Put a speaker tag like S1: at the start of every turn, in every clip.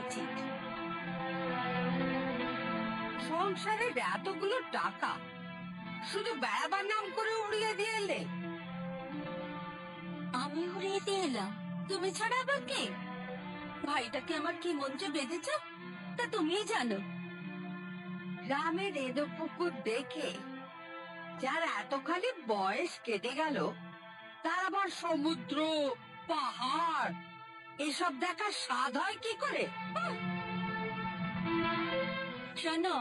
S1: উচিত।
S2: সংসারের এতগুলো টাকা শুধু বেড়াবার নাম করে উড়িয়ে দিয়ে এলে?
S1: আমি উড়িয়ে দিয়ে এলাম? তুমি ছাড়া আবার কে? ভাইটাকে আমার কি মন্ত্রে বেঁধেছ তা তুমিই জানো।
S2: গ্রামের এদো পুকুর দেখে যার এতখানি বয়স কেটে গেল, তার আবার সমুদ্র পাহাড় এসব দেখার স্বাদ হয় কি করে?
S1: শোনো,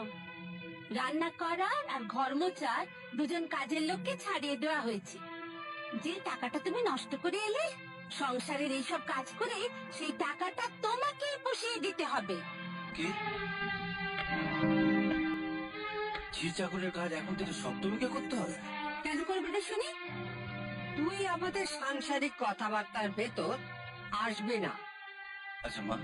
S1: রান্না করার আর ঘর মোছার দুজন কাজের লোককে ছাড়িয়ে দেওয়া হয়েছে। যে টাকাটা তুমি নষ্ট করে এলে সংসারের এইসব কাজ করে, সেই টাকাটা তোমাকে পুষিয়ে দিতে হবে।
S3: কি ঝি চাকরের কাজ এখন থেকে সপ্তমীকে করতে হবে?
S1: কেন করবে না শুনি?
S2: তুই আমাদের সাংসারিক কথাবার্তার ভেতর আসবে না।
S3: আচ্ছা মা,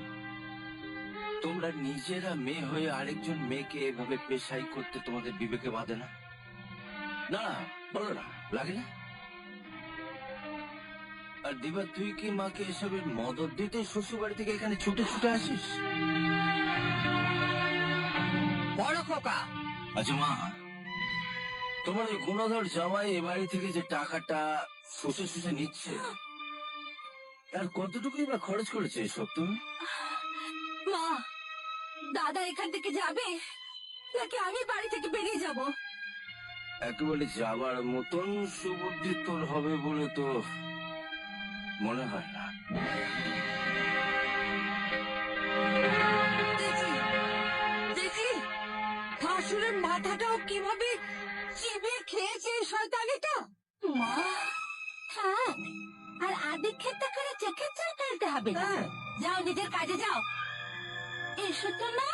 S3: তোমরা নিজেরা মেয়ে হয়ে আরেকজন মেয়েকে এভাবে পেশাই করতে তোমাদের বিবেকে বাঁধে না? না বলো না, লাগে না? আর দিবা, তুই কি মাকে এসবের মদত দিতে শ্বশুর বাড়ি থেকে এখানে ছুটে ছুটে আসিস?
S2: বড় খোকা,
S3: আচ্ছা মা, তোমার ওই গুণধর জামাই এ বাড়ি থেকে যে টাকাটা শুষে শুষে নিচ্ছে, তার কতটুকুই বা খরচ করেছে সপ্তমী?
S1: মা, দাদা এখান থেকে যাবে নাকি আমি বাড়ি থেকে বেরিয়ে যাব?
S3: একেবারে যাবার মতন সুবুদ্ধি তোর হবে বলে তো মনে হয় না।
S2: দেখি শাশুড়ের মাথাটাও কিভাবে চিবিয়ে খেয়েছে এই শয়তানিটা।
S1: মা, হ্যাঁ, আর আদিক ক্ষেত্রে করে চেখে চাকাইতে হবে না।
S2: হ্যাঁ।
S1: যাও, নিজের কাজে যাও। এসো তো না।